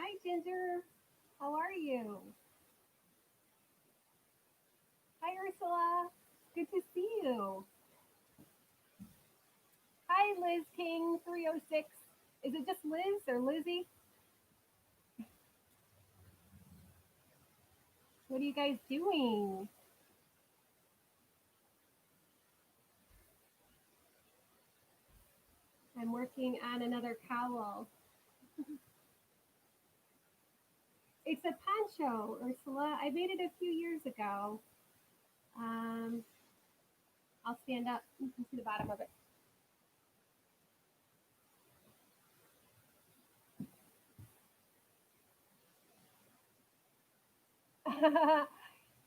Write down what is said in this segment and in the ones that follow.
Hi, Ginger. How are you? Hi, Ursula. Good to see you. Hi, Liz King 306. Is it just Liz or Lizzie? What are you guys doing? I'm working on another cowl. It's a poncho, Ursula. I made it a few years ago. Um, I'll stand up. You can see the bottom of it.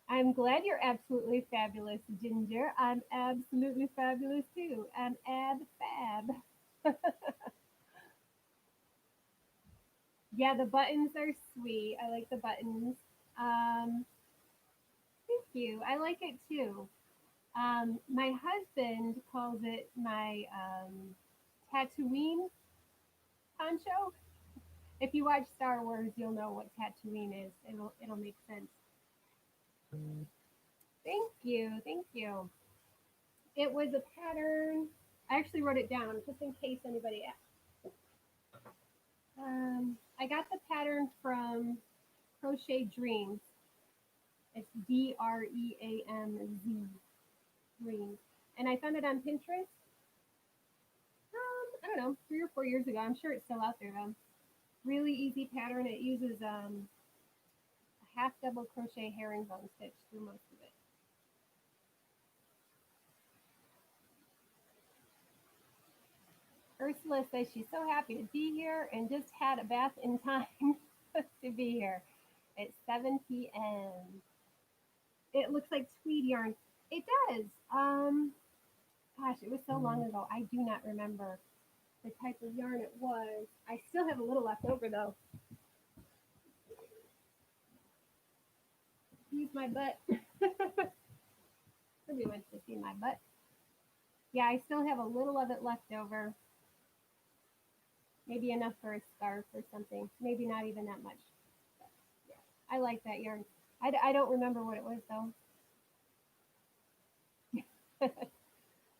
I'm glad you're absolutely fabulous, Ginger. I'm absolutely fabulous too. I'm ab fab. Yeah, the buttons are sweet. I like the buttons. Um, Thank you. I like it too. My husband calls it my Tatooine poncho. If you watch Star Wars, you'll know what Tatooine is. It'll make sense. Thank you. Thank you. It was a pattern. I actually wrote it down just in case anybody asked. I got the pattern from Crochet Dreams. It's DREAMZ Dreams, and I found it on Pinterest. I don't know, 3 or 4 years ago. I'm sure it's still out there though. Really easy pattern. It uses a half double crochet herringbone stitch through most of it. Ursula says she's so happy to be here and just had a bath in time to be here. It's 7 p.m. It looks like tweed yarn. It does. Gosh, it was so long ago. I do not remember the type of yarn it was. I still have a little left over though. Use my butt. Nobody wants to see my butt. Yeah, I still have a little of it left over. Maybe enough for a scarf or something. Maybe not even that much. But, yeah, I like that yarn. I don't remember what it was though.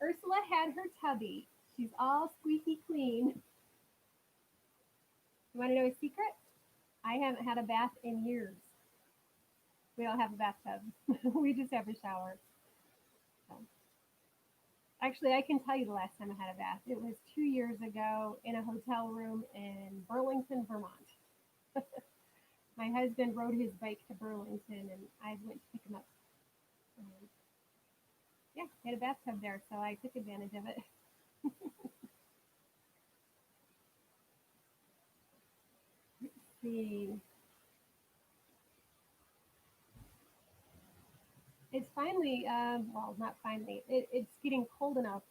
Ursula had her tubby. She's all squeaky clean. You want to know a secret? I haven't had a bath in years. We don't have a bathtub. We just have a shower. So. Actually, I can tell you the last time I had a bath. It was 2 years ago in a hotel room in Burlington, Vermont. My husband rode his bike to Burlington, and I went to pick him up. Um, yeah, he had a bathtub there, so I took advantage of it. Let's see. It's finally, well, not finally. It's getting cold enough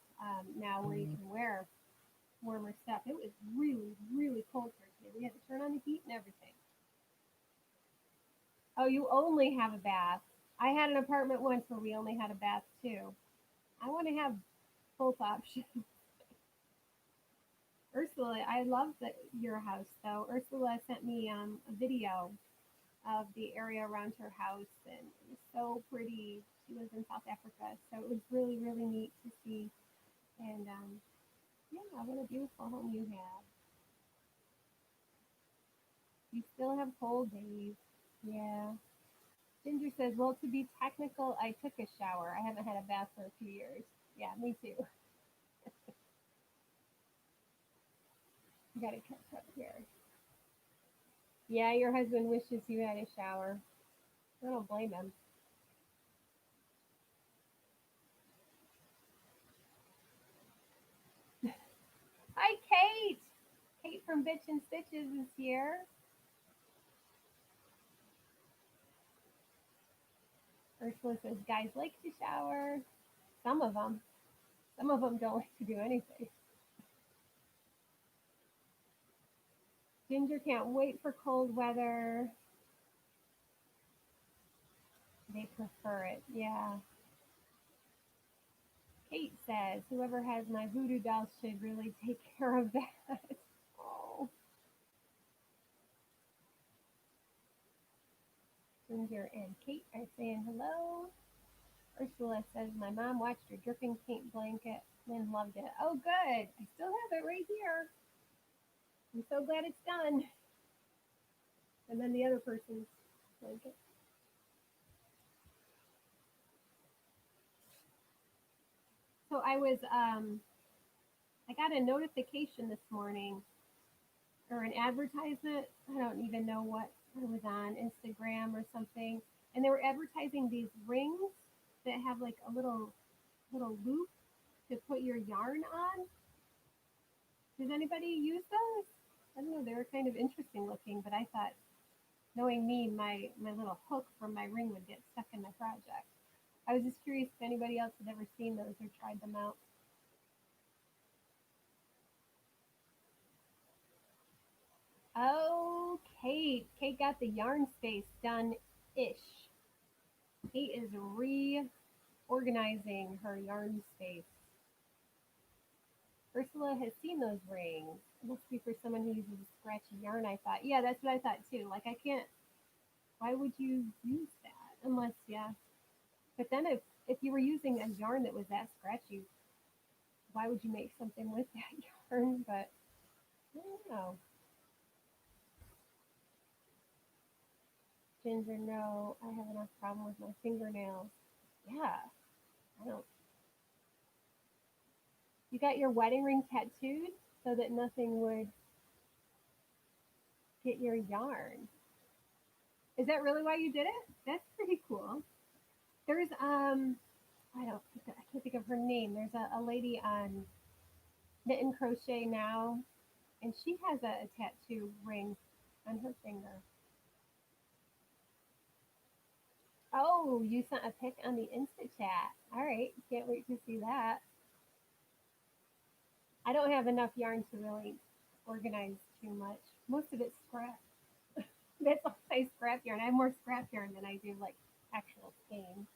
now where you can wear warmer stuff. It was really, really cold for today. We had to turn on the heat and everything. Oh, you only have a bath. I had an apartment once where we only had a bath too. I want to have both options. Ursula, I love your house though. Ursula sent me a video of the area around her house, and it was so pretty. She lives in South Africa, so it was really, really neat to see. And yeah, what a beautiful home you have. You still have cold days. Yeah. Ginger says, well, to be technical, I took a shower. I haven't had a bath for a few years. Yeah, me too. You got to catch up here. Yeah, your husband wishes you had a shower. I don't blame him. Hi, Kate. Kate from Bitch and Stitches is here. Ursula says, guys like to shower. Some of them. Some of them don't like to do anything. Ginger can't wait for cold weather. They prefer it. Yeah. Kate says, whoever has my voodoo dolls should really take care of that. Oh. Ginger and Kate are saying hello. Ursula says, my mom watched her dripping paint blanket and loved it. Oh, good. I still have it right here. I'm so glad it's done. And then the other person's blanket. So I got a notification this morning or an advertisement. I don't even know what it was on Instagram or something. And they were advertising these rings that have like a little loop to put your yarn on. Does anybody use those? I don't know. They were kind of interesting looking, but I thought, knowing me, my little hook from my ring would get stuck in my project. I was just curious if anybody else had ever seen those or tried them out. Oh, Kate. Kate got the yarn space done ish. Kate is reorganizing her yarn space. Ursula has seen those rings. It must be for someone who uses scratchy yarn, I thought. Yeah, that's what I thought too. Like, I can't, why would you use that? Unless, yeah. But then if you were using a yarn that was that scratchy, why would you make something with that yarn? But I don't know. Ginger, no, I have enough problem with my fingernails. Yeah, I don't. You got your wedding ring tattooed so that nothing would get your yarn. Is that really why you did it? That's pretty cool. There's I can't think of her name. There's a lady on Knit and Crochet Now, and she has a tattoo ring on her finger. Oh, you sent a pic on the Insta chat. All right, can't wait to see that. I don't have enough yarn to really organize too much. Most of it's scrap. That's all I scrap yarn. I have more scrap yarn than I do like actual skein.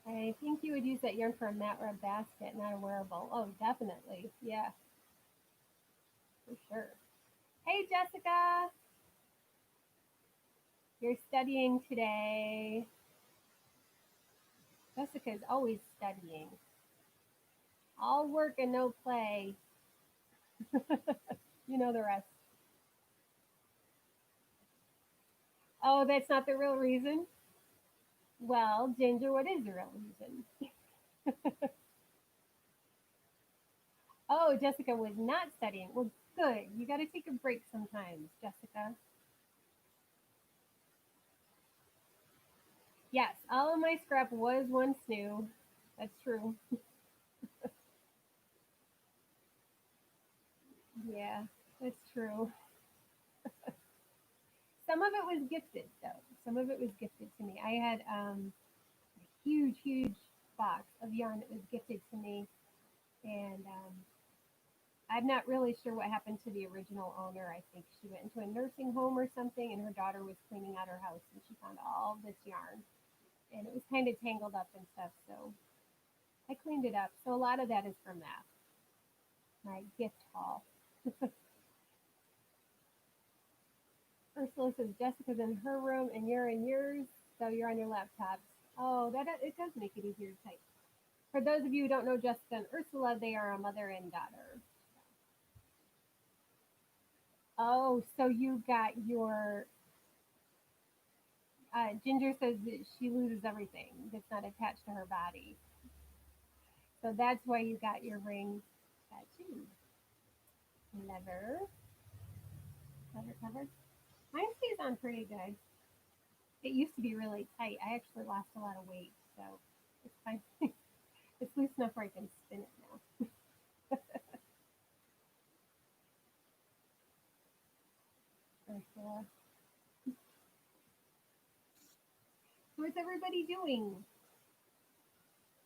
I think you would use that yarn for a mat or a basket, not a wearable. Oh, definitely. Yeah, for sure. Hey, Jessica, you're studying today. Jessica is always studying. All work and no play. You know the rest. Oh, that's not the real reason? Well, Ginger, what is the real reason? Oh, Jessica was not studying. Well, good. You got to take a break sometimes, Jessica. Yes, all of my scrap was once new. That's true. Yeah, that's true. Some of it was gifted, though. Some of it was gifted to me. I had a huge box of yarn that was gifted to me, and I'm not really sure what happened to the original owner. I think she went into a nursing home or something, and her daughter was cleaning out her house, and she found all this yarn, and it was kind of tangled up and stuff. So I cleaned it up. So a lot of that is from that, my gift haul. Ursula says Jessica's in her room and you're in yours, so you're on your laptops. Oh, that it does make it easier to type. For those of you who don't know Jessica and Ursula, they are a mother and daughter. Oh, so you got your Ginger says that she loses everything that's not attached to her body. So that's why you got your ring tattooed. Leather, leather covered. Mine stays on pretty good. It used to be really tight. I actually lost a lot of weight, so it's fine. It's loose enough where I can spin it now. Ursula. So what's everybody doing?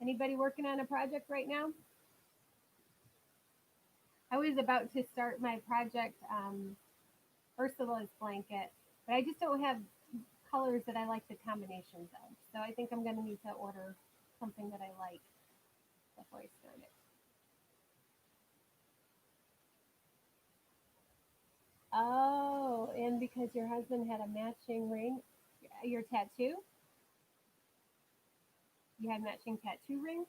Anybody working on a project right now? I was about to start my project, Ursula's blanket, but I just don't have colors that I like the combinations of. So I think I'm going to need to order something that I like before I start it. Oh, and because your husband had a matching ring, your tattoo, you had matching tattoo rings.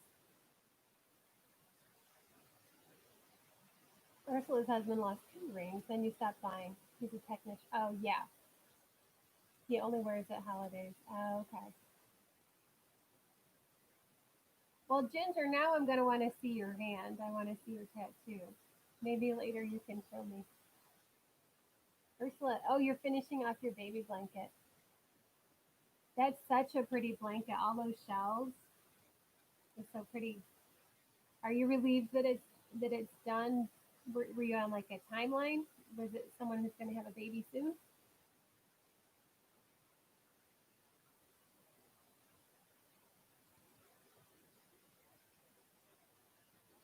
Ursula's husband lost two rings, then you stopped buying. He's a technician. Oh, yeah. He only wears at holidays. Oh, okay. Well, Ginger, now I'm going to want to see your hand. I want to see your tattoo. Maybe later you can show me. Ursula, oh, you're finishing off your baby blanket. That's such a pretty blanket. All those shells. It's so pretty. Are you relieved that it's done? Were you on like a timeline? Was it someone who's going to have a baby soon?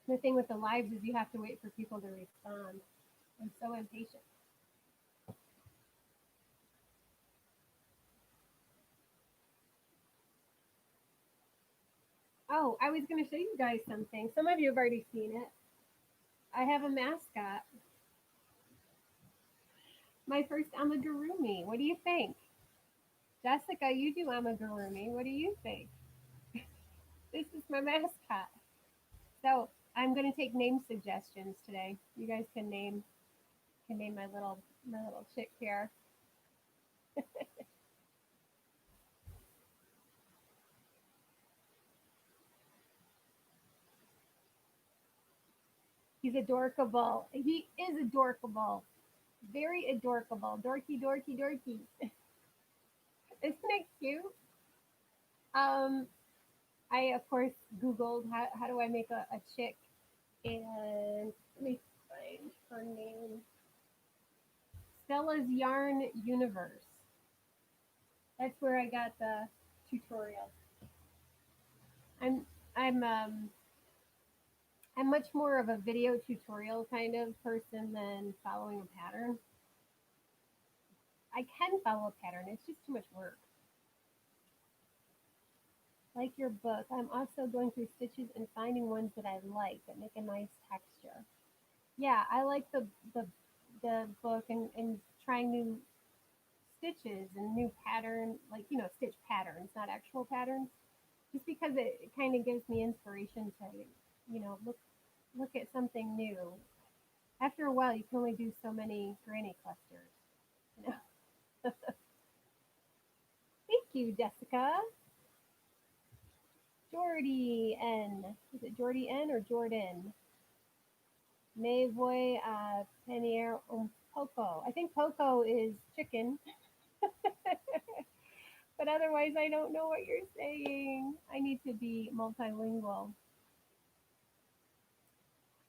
The thing with the lives is you have to wait for people to respond. I'm so impatient. Oh, I was going to show you guys something. Some of you have already seen it. I have a mascot. My first amigurumi. What do you think? Jessica, you do amigurumi. What do you think? This is my mascot. So I'm going to take name suggestions today. You guys can name my little chick here. He's adorkable. He is adorkable. Very adorkable. Dorky, dorky, dorky. Isn't it cute? Um, I of course Googled how do I make a chick, and let me find her name. Stella's Yarn Universe. That's where I got the tutorial. I'm I'm I'm much more of a video tutorial kind of person than following a pattern. I can follow a pattern. It's just too much work. Like your book, I'm also going through stitches and finding ones that I like that make a nice texture. Yeah, I like the book and trying new stitches and new pattern, like stitch patterns, not actual patterns, just because it kind of gives me inspiration to look at something new. After a while, you can only do so many granny clusters. You know. Thank you, Jessica. Jordy N. Is it Jordy N or Jordan? Me voy a pedir un poco. I think poco is chicken, but otherwise I don't know what you're saying. I need to be multilingual.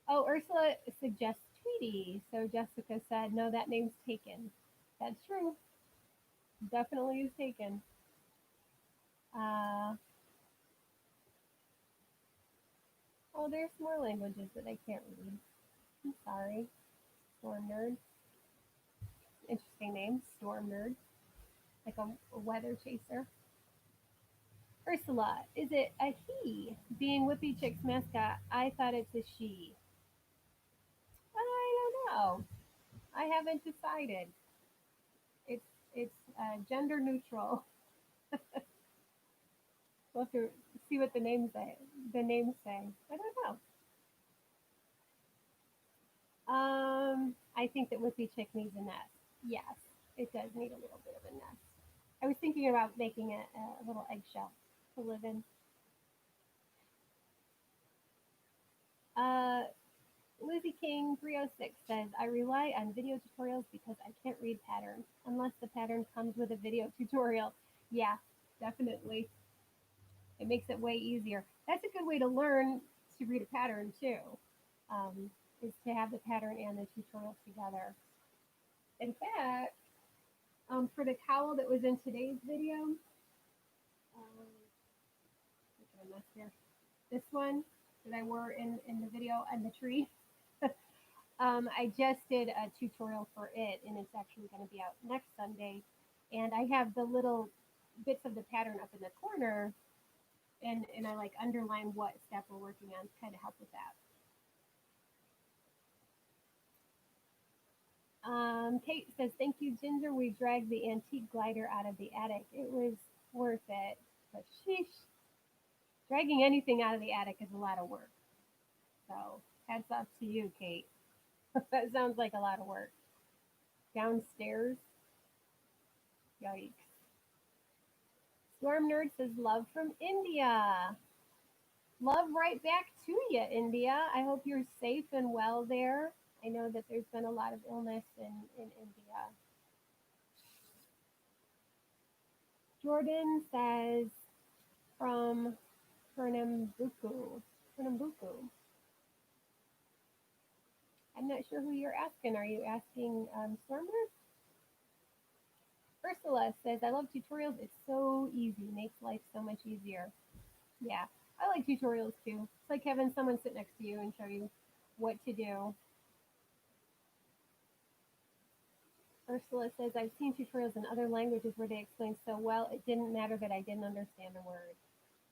Oh, Ursula suggests Tweety. So Jessica said, no, that name's taken. That's true. Definitely is taken. Uh, oh, there's more languages that I can't read. I'm sorry. Storm Nerd. Interesting name. Storm Nerd. Like a weather chaser. Ursula, is it a he? Being Whippy Chick's mascot, I thought it's a she. I don't know. I haven't decided. It's gender neutral. We'll have to see what the names say. The names say. I don't know. I think that Whippy Chick needs a nest. Yes, it does need a little bit of a nest. I was thinking about making a little eggshell to live in. Uh, Lizzie King 306 says, I rely on video tutorials because I can't read patterns unless the pattern comes with a video tutorial. Yeah, definitely. It makes it way easier. That's a good way to learn to read a pattern too, um, is to have the pattern and the tutorial together. In fact, for the cowl that was in today's video, look at a mess here. This one that I wore in the video and the tree. I just did a tutorial for it, and it's actually going to be out next Sunday. And I have the little bits of the pattern up in the corner, and I like underline what step we're working on to kind of help with that. Kate says, "Thank you, Ginger. We dragged the antique glider out of the attic. It was worth it, but sheesh, dragging anything out of the attic is a lot of work. So heads up to you, Kate. That sounds like a lot of work. Downstairs, yikes." Storm Nerd says, "Love from India. Love right back to you, India. I hope you're safe and well there. I know that there's been a lot of illness in India." Jordan says, "From Pernambuco. Pernambuco. I'm not sure who you're asking. Are you asking Stormer?" Ursula says, "I love tutorials. It's so easy. Makes life so much easier." Yeah, I like tutorials too. It's like having someone sit next to you and show you what to do. Ursula says, "I've seen tutorials in other languages where they explain so well, it didn't matter that I didn't understand a word."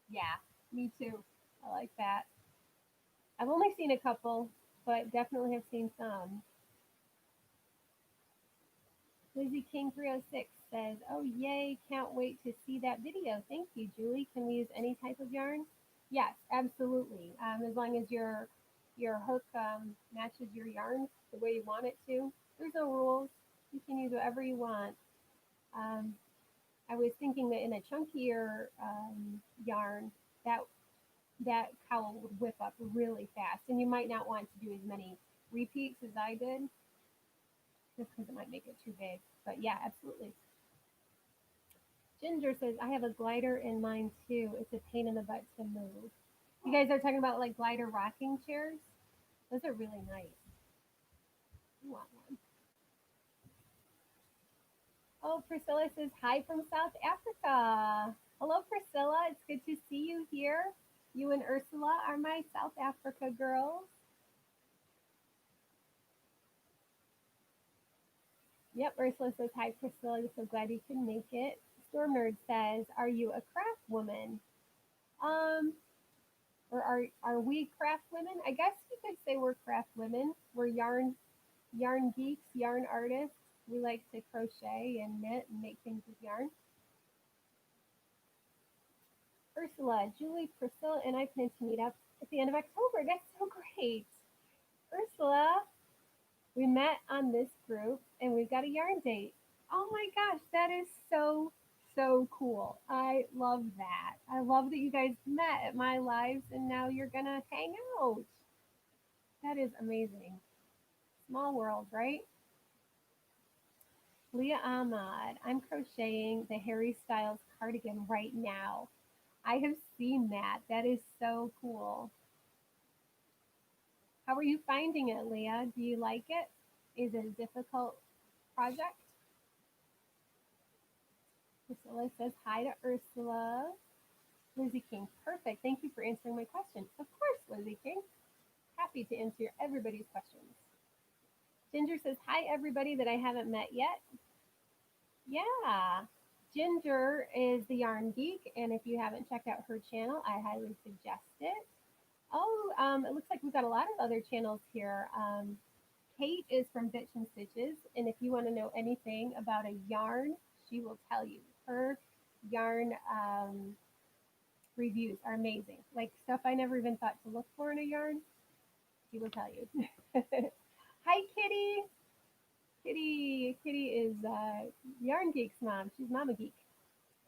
Yeah, me too. I like that. I've only seen a couple, but definitely have seen some. Lizzie King 306 says, "Oh, yay, can't wait to see that video. Thank you, Julie. Can we use any type of yarn?" Yes, absolutely. As long as your hook matches your yarn the way you want it to. There's no rules. You can use whatever you want. Um, I was thinking that in a chunkier yarn, that that cowl would whip up really fast, and you might not want to do as many repeats as I did, just because it might make it too big. But yeah, absolutely. Ginger says, "I have a glider in mine too. It's a pain in the butt to move." You guys are talking about like glider rocking chairs? Those are really nice. You want one? Oh, Priscilla says, "Hi from South Africa." Hello, Priscilla. It's good to see you here. You and Ursula are my South Africa girls. Yep, Ursula says, "Hi, Priscilla. So glad you could make it." Storm Nerd says, "Are you a craft woman?" Um, or are we craft women? I guess you could say we're craft women. We're yarn geeks, yarn artists. We like to crochet and knit and make things with yarn. Ursula, Julie, Priscilla, and I plan to meet up at the end of October. That's so great. Ursula, we met on this group and we've got a yarn date. Oh my gosh, that is so cool. I love that. I love that you guys met at my lives and now you're gonna hang out. That is amazing. Small world, right? Leah Ahmad, I'm crocheting the Harry Styles cardigan right now. I have seen that. That is so cool. How are you finding it, Leah? Do you like it? Is it a difficult project? Priscilla says hi to Ursula. Lizzie King, perfect. Thank you for answering my question. Of course, Lizzie King. Happy to answer everybody's questions. Ginger says hi, everybody that I haven't met yet. Yeah. Ginger is the Yarn Geek, and if you haven't checked out her channel, I highly suggest it. Oh, it looks like we've got a lot of other channels here. Kate is from Bitch and Stitches, and if you want to know anything about a yarn, she will tell you. Her yarn reviews are amazing. Like stuff I never even thought to look for in a yarn, she will tell you. Hi, Kitty. Kitty is Yarn Geek's mom. She's Mama Geek.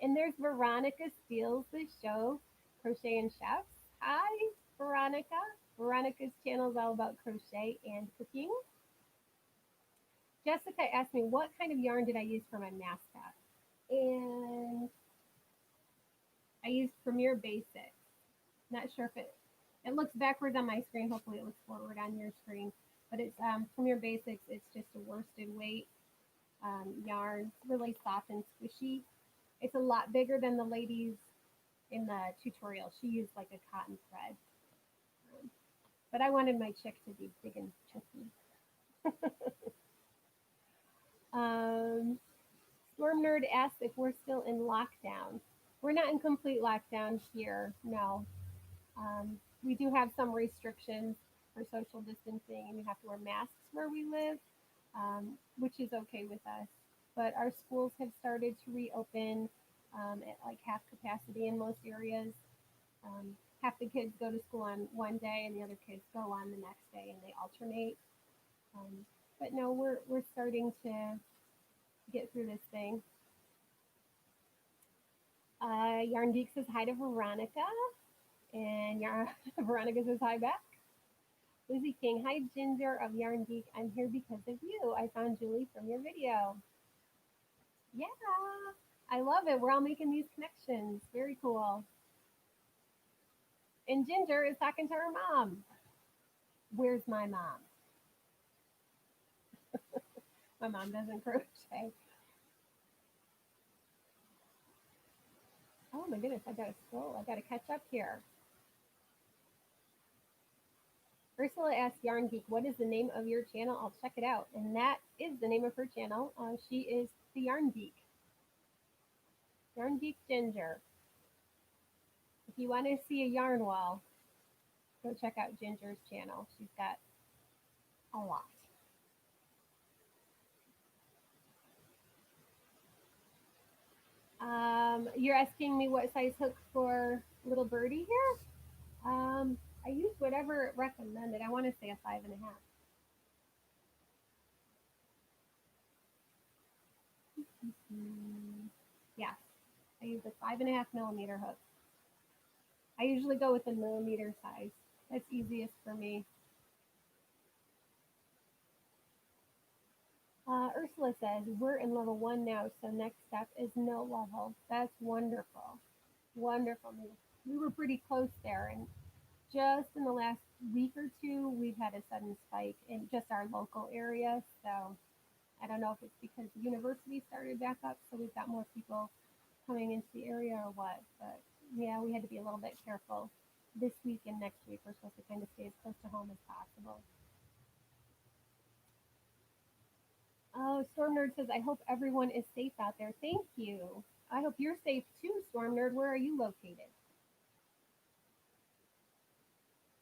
And there's Veronica Steals the Show, Crochet and Chefs. Hi, Veronica. Veronica's channel is all about crochet and cooking. Jessica asked me what kind of yarn did I use for my mascot, and I used Premier Basics. Not sure if it looks backwards on my screen. Hopefully, it looks forward on your screen. But it's Premier Basics. It's just a worsted weight yarn. It's really soft and squishy. It's a lot bigger than the ladies in the tutorial. She used like a cotton thread. But I wanted my chick to be big and chunky. Storm Nerd asks if we're still in lockdown. We're not in complete lockdown here, no. We do have some restrictions for social distancing, and you have to wear masks where we live. which is okay with us. But our schools have started to reopen at like half capacity in most areas. Half the kids go to school on one day, and the other kids go on the next day, and they alternate. Um, but no, we're starting to get through this thing. Yarn Geek says hi to Veronica, and Veronica says hi back. Lizzie King, hi Ginger of Yarn Geek. I'm here because of you. I found Julie from your video. Yeah, I love it. We're all making these connections. Very cool. And Ginger is talking to her mom. Where's my mom? My mom doesn't crochet. Oh my goodness, I gotta scroll. I gotta catch up here. Ursula asked Yarn Geek, what is the name of your channel? I'll check it out. And that is the name of her channel. She is the Yarn Geek. Yarn Geek Ginger. If you want to see a yarn wall, go check out Ginger's channel. She's got a lot. You're asking me what size hook for little birdie here? I use whatever it recommended. I want to say a 5.5. Yes, I use a 5.5 millimeter hook. I usually go with the millimeter size. That's easiest for me. Ursula says, we're in level 1 now, so next step is no level. That's wonderful. Wonderful. We were pretty close there, and just in the last week or two, we've had a sudden spike in just our local area. So I don't know if it's because the university started back up, so we've got more people coming into the area or what. But yeah, we had to be a little bit careful this week and next week. We're supposed to kind of stay as close to home as possible. Oh, Storm Nerd says, I hope everyone is safe out there. Thank you. I hope you're safe too, Storm Nerd. Where are you located?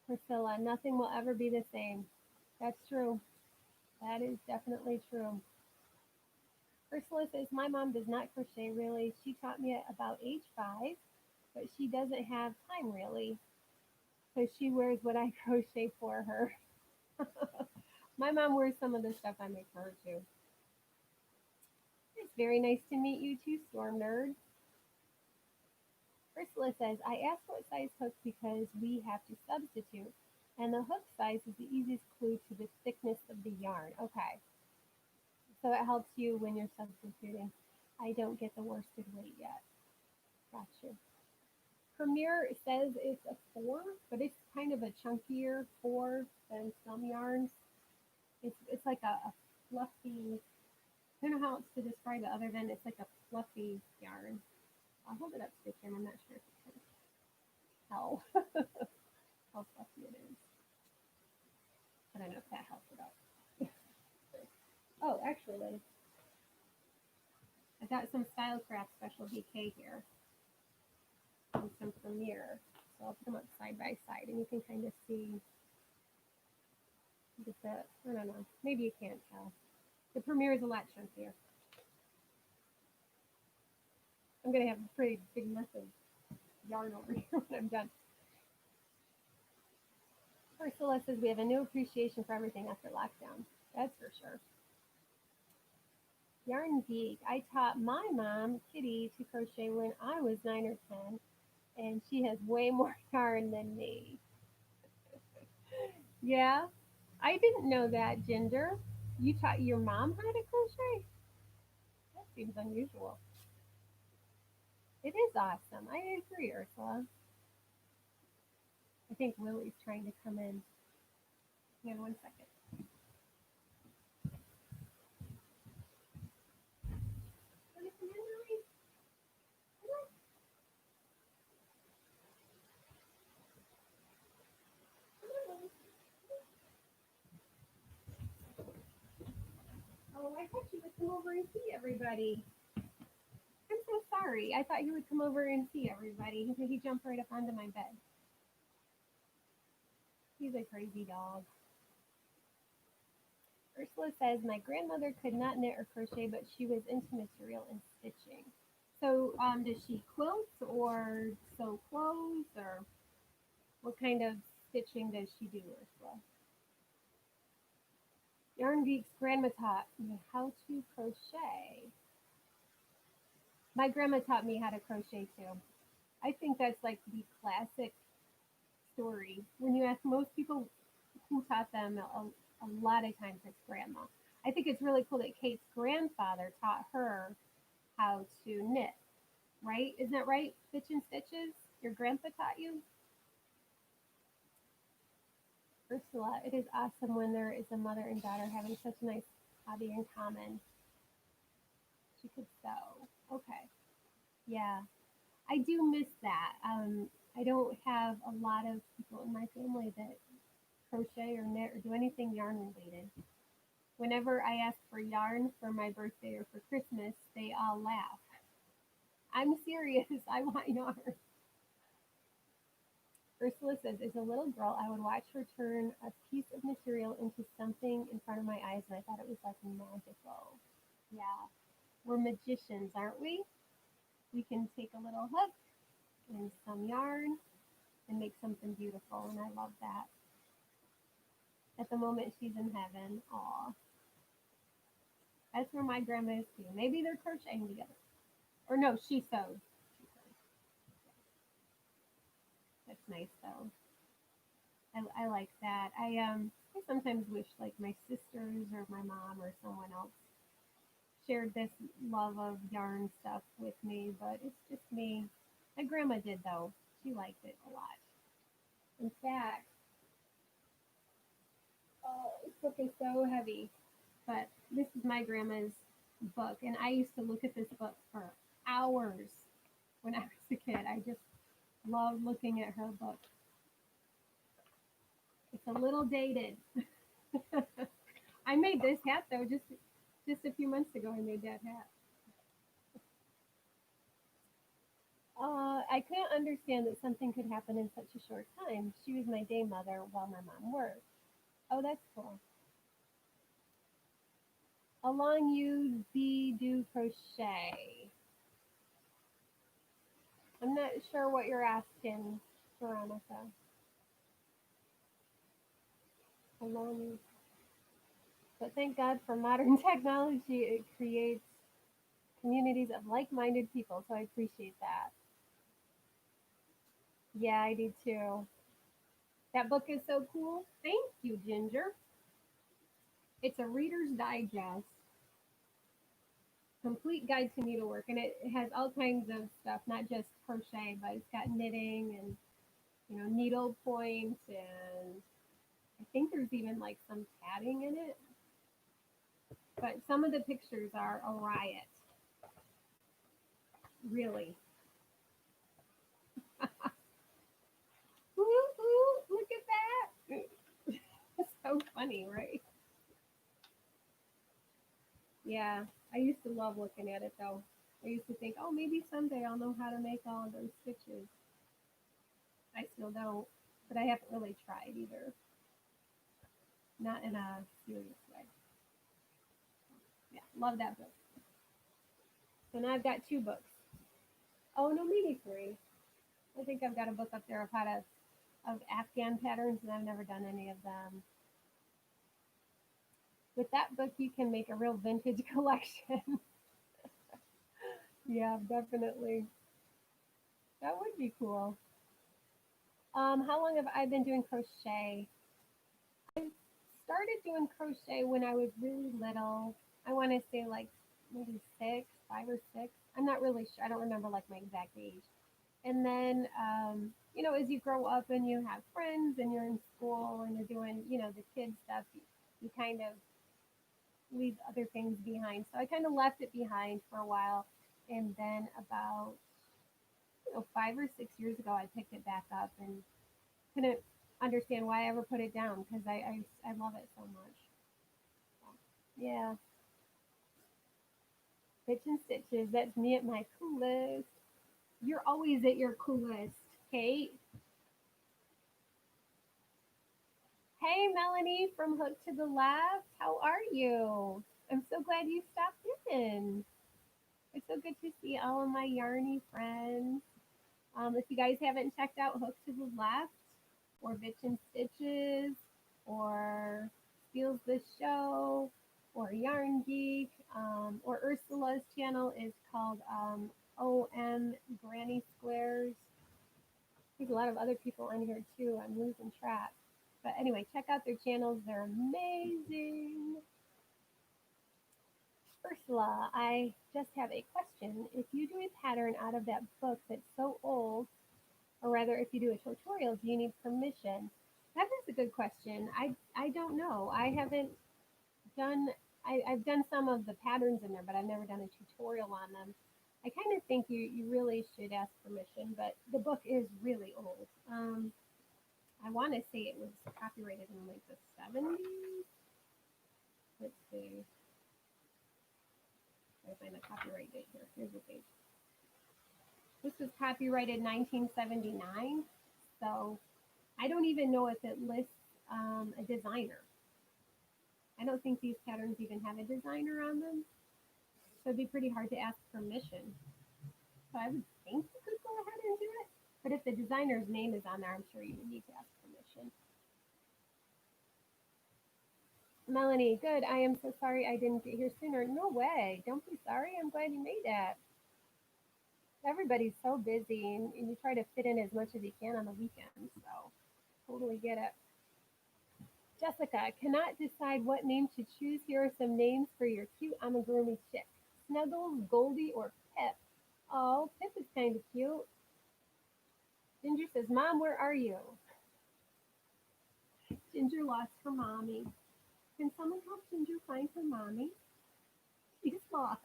Priscilla, nothing will ever be the same. That's true. That is definitely true. Ursula says, my mom does not crochet really. She taught me at about age 5, but she doesn't have time really. So she wears what I crochet for her. My mom wears some of the stuff I make for her too. It's very nice to meet you too, Storm Nerd. Ursula says, I asked what size hook because we have to substitute, and the hook size is the easiest clue to the thickness of the yarn. Okay, so it helps you when you're substituting. I don't get the worsted weight yet. Gotcha. Premier says it's a 4, but it's kind of a chunkier 4 than some yarns. It's like a fluffy. I don't know how else to describe it other than it's like a fluffy yarn. I'll hold it up to the camera. I'm not sure if you can tell how fluffy it is. I don't know if that helps it out. Oh, actually, I got some Stylecraft Special DK here and some Premier. So I'll put them up side by side and you can kind of see just that. I don't know. Maybe you can't tell. The Premier is a lot chunkier. I'm going to have a pretty big mess of yarn over here when I'm done. Ursula says we have a new appreciation for everything after lockdown. That's for sure. Yarn Geek. I taught my mom, Kitty, to crochet when I was 9 or 10, and she has way more yarn than me. Yeah, I didn't know that, Ginger. You taught your mom how to crochet? That seems unusual. It is awesome. I agree, Ursula. I think Lily's trying to come in. Hang on 1 second. Want to come in, Lily? Come on, Lily. Oh, I thought you would come over and see everybody. I'm so sorry. I thought you would come over and see everybody. He jumped right up onto my bed. He's a crazy dog. Ursula says, my grandmother could not knit or crochet, but she was into material and stitching. So, does she quilt or sew clothes, or what kind of stitching does she do, Ursula? Yarn Geek's grandma taught me how to crochet. My grandma taught me how to crochet too. I think that's like the classic story. When you ask most people who taught them, a lot of times it's grandma. I think it's really cool that Kate's grandfather taught her how to knit, right? Isn't that right? Stitch and Stitches? Your grandpa taught you? Ursula, it is awesome when there is a mother and daughter having such a nice hobby in common. She could sew. Okay. Yeah. I do miss that. I don't have a lot of people in my family that crochet or knit or do anything yarn related. Whenever I ask for yarn for my birthday or for Christmas, they all laugh. I'm serious. I want yarn. Ursula says, as a little girl, I would watch her turn a piece of material into something in front of my eyes, and I thought it was like magical. Yeah, we're magicians, aren't we? We can take a little hook and some yarn and make something beautiful, and I love that. At the moment, she's in heaven. Aw, that's where my grandma is too. Maybe they're crocheting together. Or no, she sewed. She sewed. That's nice though. I like that. I sometimes wish like my sisters or my mom or someone else shared this love of yarn stuff with me, but it's just me. My grandma did though. She liked it a lot. In fact, oh, this book is so heavy, but this is my grandma's book, and I used to look at this book for hours when I was a kid. I just loved looking at her book. It's a little dated. I made this hat though just a few months ago. I made that hat. I couldn't understand that something could happen in such a short time. She was my day mother while my mom worked. Oh, that's cool. How long you be do crochet? I'm not sure what you're asking, Veronica. How long you? But thank God for modern technology. It creates communities of like-minded people, so I appreciate that. Yeah, I do too. That book is so cool. Thank you, Ginger. It's a Reader's Digest, complete guide to needlework, and it has all kinds of stuff, not just crochet, but it's got knitting and needle points, and I think there's even like some tatting in it. But some of the pictures are a riot, really. Ooh, look at that! So funny, right? Yeah, I used to love looking at it though. I used to think, oh, maybe someday I'll know how to make all of those stitches. I still don't, but I haven't really tried either. Not in a serious way. Yeah, love that book. So now I've got two books. Oh no, maybe three. I think I've got a book up there of Afghan patterns, and I've never done any of them. With that book, you can make a real vintage collection. Yeah, definitely. That would be cool. How long have I been doing crochet? I started doing crochet when I was really little. I want to say like maybe six, 5 or 6. I'm not really sure. I don't remember like my exact age. And then, as you grow up and you have friends and you're in school and you're doing, the kid stuff, you kind of leave other things behind. So I kind of left it behind for a while. And then about, 5 or 6 years ago, I picked it back up and couldn't understand why I ever put it down because I love it so much. So, yeah, Stitch and Stitches. That's me at my coolest. You're always at your coolest, Kate. Hey, Melanie from Hook to the Left. How are you? I'm so glad you stopped in. It's so good to see all of my yarny friends. If you guys haven't checked out Hook to the Left or Bitch and Stitches or Steals the Show or Yarn Geek or Ursula's channel is called OM Granny Squares. There's a lot of other people on here too. I'm losing track. But anyway, check out their channels. They're amazing. Ursula, I just have a question. If you do a pattern out of that book that's so old, or rather, if you do a tutorial, do you need permission? That is a good question. I don't know. I haven't done. I've done some of the patterns in there, but I've never done a tutorial on them. I kind of think you really should ask permission, but the book is really old. I want to say it was copyrighted in like the 70s. Let's see. I find the copyright date here. Here's the page. This was copyrighted 1979. So I don't even know if it lists a designer. I don't think these patterns even have a designer on them. So it'd be pretty hard to ask permission. So I would think you could go ahead and do it. But if the designer's name is on there, I'm sure you would need to ask permission. Melanie, good. I am so sorry I didn't get here sooner. No way. Don't be sorry. I'm glad you made that. Everybody's so busy and you try to fit in as much as you can on the weekends. So totally get it. Jessica, cannot decide what name to choose. Here are some names for your cute amigurumi chick. Snuggles, Goldie, or Pip. Oh, Pip is kind of cute. Ginger says, Mom, where are you? Ginger lost her mommy. Can someone help Ginger find her mommy? She's lost.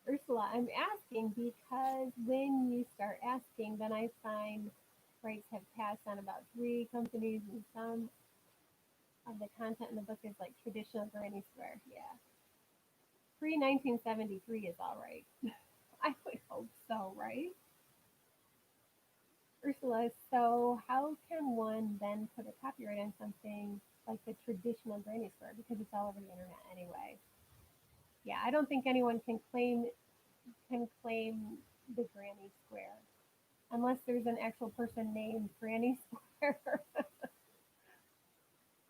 Ursula, I'm asking because when you start asking, then I find rights have passed on about 3 companies, and some of the content in the book is like traditional Granny Square. Yeah. Pre 1973 is all right. I would hope so, right? Ursula, so how can one then put a copyright on something like the traditional Granny Square because it's all over the internet anyway? Yeah, I don't think anyone can claim the Granny Square unless there's an actual person named Granny Square.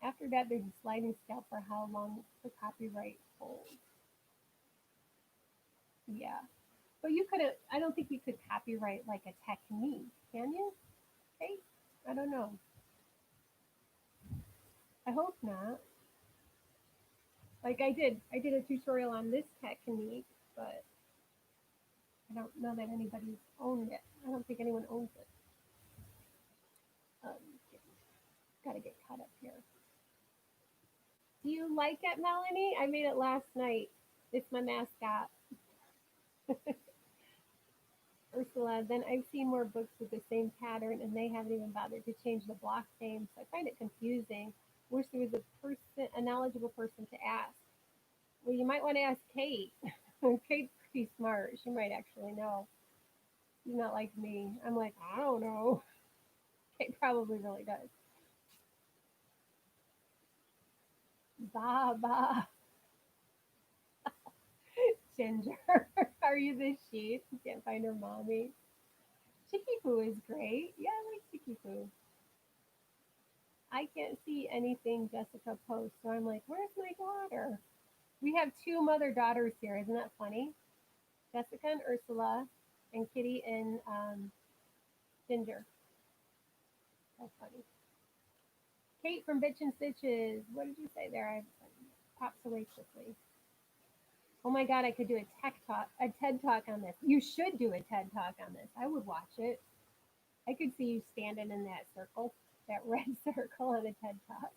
After that, there's a sliding scale for how long the copyright holds. Yeah, but you could. I don't think you could copyright like a technique, can you? Hey, I don't know. I hope not. Like I did a tutorial on this technique, but I don't know that anybody's owned it. I don't think anyone owns it. Um, Gotta get caught up here. Do you like it, Melanie? I made it last night. It's my mascot. Ursula. Then I've seen more books with the same pattern, and they haven't even bothered to change the block name. So I find it confusing. Wish there was a knowledgeable person to ask. Well, you might want to ask Kate. Kate's pretty smart. She might actually know. She's not like me. I'm like, I don't know. Kate probably really does. Baba, Ginger. Are you the sheep? You can't find her mommy. Chicky Poo is great. Yeah, I like Chicky Poo. I can't see anything Jessica posts, so I'm like, where's my daughter? We have 2 mother daughters here. Isn't that funny? Jessica and Ursula, and Kitty and Ginger. That's funny. Kate from Bitch and Stitches. What did you say there? I pops away quickly. Oh my god, I could do a TED talk on this. You should do a TED talk on this. I would watch it. I could see you standing in that circle, that red circle on a TED talk.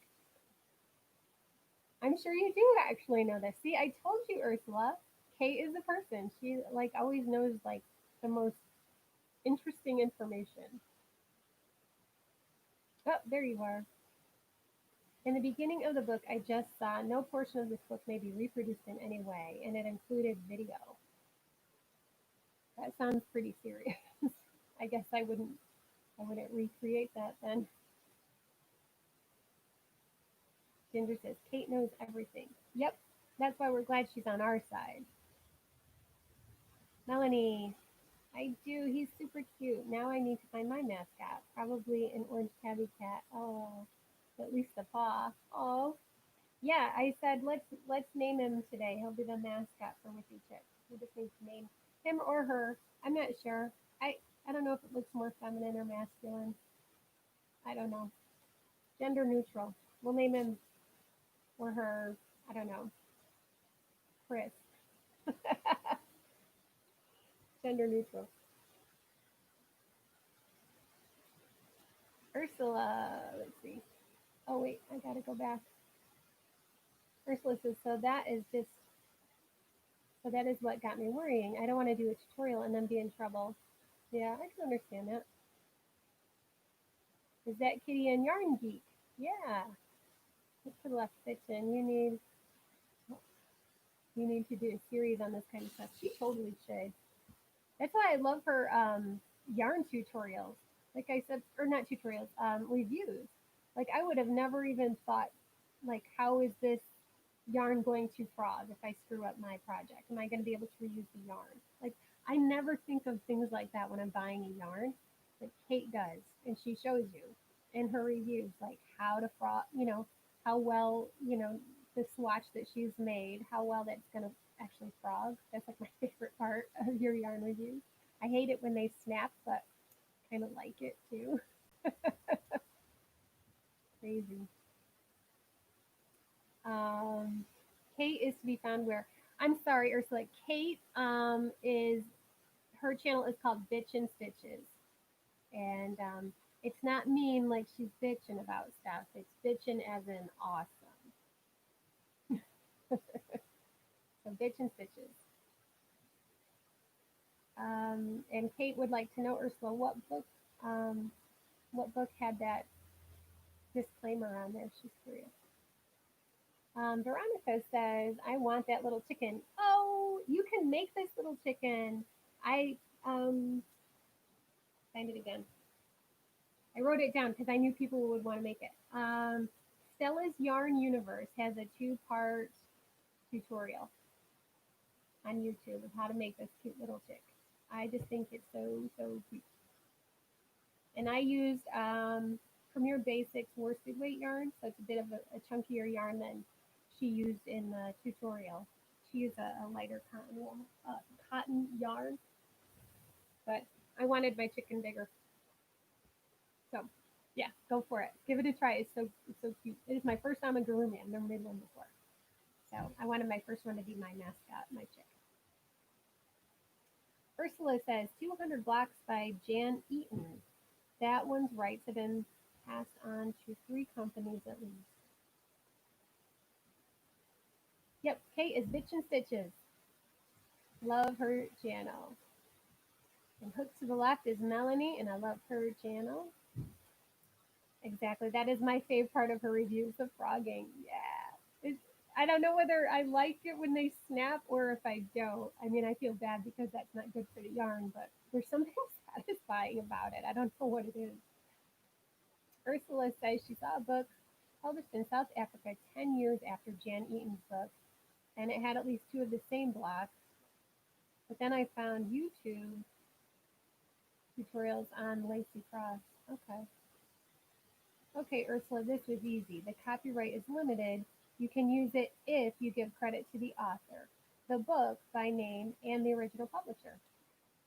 I'm sure you do actually know this. See, I told you, Ursula. Kate is a person. She like always knows like the most interesting information. Oh, there you are. In the beginning of the book, I just saw no portion of this book may be reproduced in any way, and it included video. That sounds pretty serious. I guess I wouldn't recreate that then. Ginger says, Kate knows everything. Yep, that's why we're glad she's on our side. Melanie, I do. He's super cute. Now I need to find my mascot. Probably an orange tabby cat. Oh, at least the paw. Oh, yeah. I said let's name him today. He'll be the mascot for Wiki Chick. We just need to name him or her. I'm not sure. I don't know if it looks more feminine or masculine. I don't know. Gender neutral. We'll name him or her. I don't know. Chris. Gender neutral. Ursula. Let's see. Oh wait, I gotta go back. Ursula says, so that is what got me worrying. I don't want to do a tutorial and then be in trouble. Yeah, I can understand that. Is that Kitty and Yarn Geek? Yeah. Look to the left, Fiction. You need to do a series on this kind of stuff. She totally should. That's why I love her yarn tutorials. Like I said, or not tutorials, reviews. Like I would have never even thought, like, how is this yarn going to frog if I screw up my project? Am I going to be able to reuse the yarn? Like I never think of things like that when I'm buying a yarn. But Kate does, and she shows you in her reviews like how to frog, how well, the swatch that she's made, how well that's going to actually frog. That's like my favorite part of your yarn reviews. I hate it when they snap, but kind of like it too. Crazy. Um, Kate is to be found where? I'm sorry, Ursula. Kate is her channel is called Bitch and Stitches, and it's not mean like she's bitching about stuff. It's bitching as in awesome. So Bitch and Stitches. And Kate would like to know, Ursula, what book had that disclaimer on there? She's curious. Veronica says, I want that little chicken. Oh, you can make this little chicken. I find it again. I wrote it down because I knew people would want to make it. Stella's Yarn Universe has a 2-part tutorial on YouTube of how to make this cute little chick. I just think it's so cute. And I used Premier Basics worsted weight yarn, so it's a bit of a chunkier yarn than she used in the tutorial. She used a lighter cotton yarn, but I wanted my chicken bigger. So yeah, go for it. Give it a try. It's so cute. It is my first amigurumi. I've never made one before. So I wanted my first one to be my mascot, my chick. Ursula says 200 Blocks by Jan Eaton. That one's rights have been passed on to 3 companies at least. Yep, Kate is Bitch and Stitches. Love her channel. And Hook to the left is Melanie, and I love her channel. Exactly. That is my favorite part of her reviews of frogging. Yeah. I don't know whether I like it when they snap or if I don't. I mean, I feel bad because that's not good for the yarn, but there's something satisfying about it. I don't know what it is. Ursula says she saw a book published in South Africa 10 years after Jan Eaton's book, and it had at least 2 of the same blocks. But then I found YouTube tutorials on Lacey Cross. Okay. Okay, Ursula, this was easy. The copyright is limited. You can use it if you give credit to the author, the book by name, and the original publisher.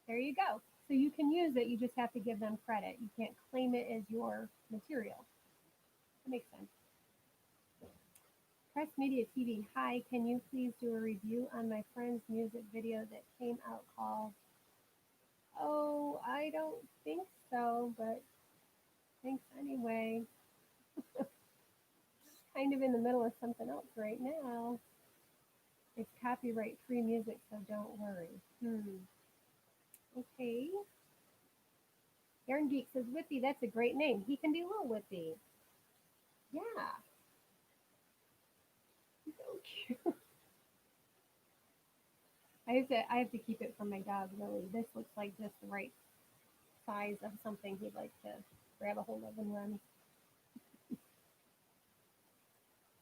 There you go. So you can use it, you just have to give them credit. You can't claim it as your material. That makes sense. Press Media TV, hi, can you please do a review on my friend's music video that came out called, oh, I don't think so, but thanks anyway. Kind of in the middle of something else right now. It's copyright free music, so don't worry. Okay. Yarn Geek says, Whippy, that's a great name. He can be Little Whippy. Yeah. So cute. I have to keep it from my dog, really. This looks like just the right size of something he'd like to grab a hold of and run.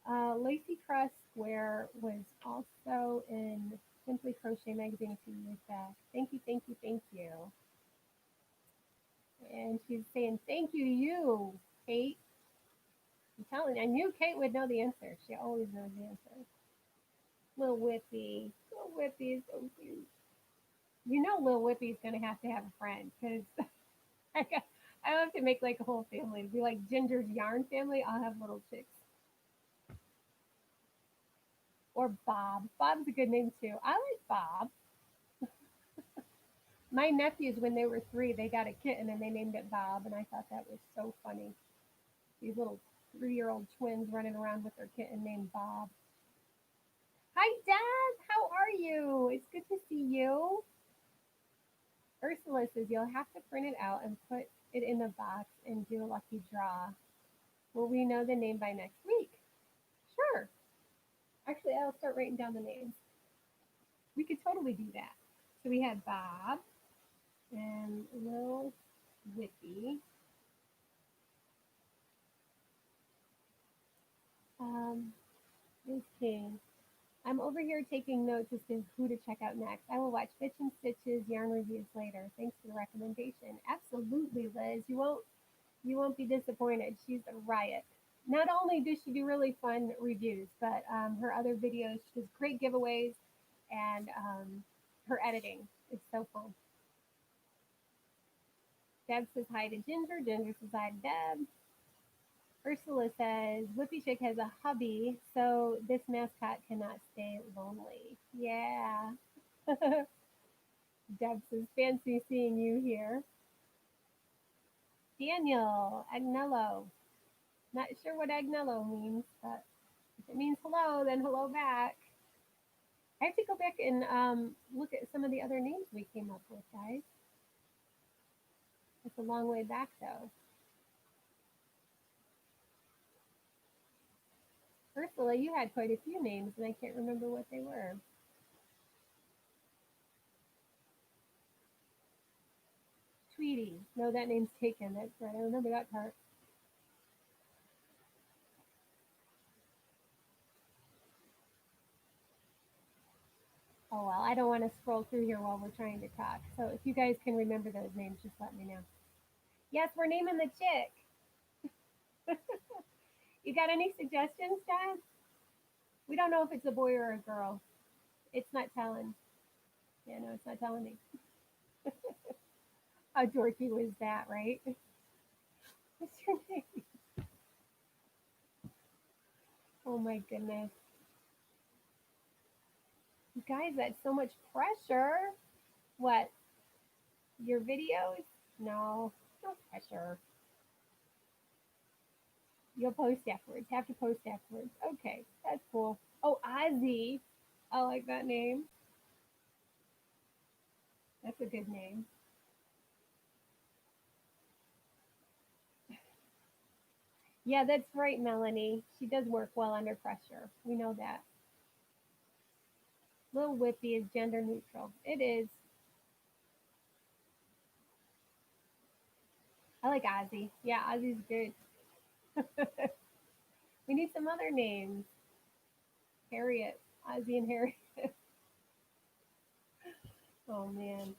Lacy Cross Square was also in Simply Crochet magazine a few years back. Thank you, thank you, thank you. And she's saying thank you to you, Kate. I'm telling you, I knew Kate would know the answer. She always knows the answer. Little Whippy. Little Whippy is so cute. You know Lil Whippy's gonna have to have a friend because I got, I have to make like a whole family. It'd be like Ginger's yarn family. I'll have little chicks. Or Bob. Bob's a good name too. I like Bob. My nephews, when they were 3, they got a kitten and they named it Bob, and I thought that was so funny. These little 3-year-old twins running around with their kitten named Bob. Hi, Dad. How are you? It's good to see you. Ursula says you'll have to print it out and put it in the box and do a lucky draw. Will we know the name by next week? Sure. Actually, I'll start writing down the names. We could totally do that. So we had Bob and Lil Whippy. Ms. King. I'm over here taking notes as to who to check out next. I will watch Fitch and Stitch's yarn reviews later. Thanks for the recommendation. Absolutely, Liz. You won't be disappointed. She's a riot. Not only does she do really fun reviews, but her other videos, she does great giveaways, and her editing is so fun. Deb says hi to Ginger. Ginger says hi to Deb. Ursula says Whippy Chick has a hubby, so this mascot cannot stay lonely. Yeah. Deb says fancy seeing you here. Daniel Agnello. Not sure what Agnello means, but if it means hello, then hello back. I have to go back and look at some of the other names we came up with, guys. It's a long way back, though. Ursula, you had quite a few names, and I can't remember what they were. Tweety. No, that name's taken. That's right. I remember that part. Oh, well, I don't want to scroll through here while we're trying to talk. So if you guys can remember those names, just let me know. Yes, we're naming the chick. You got any suggestions, Dad? We don't know if it's a boy or a girl. It's not telling. Yeah, no, it's not telling me. How dorky was that, right? What's your name? Oh my goodness. You guys, that's so much pressure. What? Your videos? No, no pressure. You'll post afterwards. Have to post afterwards. Okay, that's cool. Oh, Ozzy. I like that name. That's a good name. Yeah, that's right, Melanie. She does work well under pressure. We know that. Little Whippy is gender neutral. It is. I like Ozzy. Yeah, Ozzy's good. We need some other names. Harriet. Ozzy and Harriet. Oh man.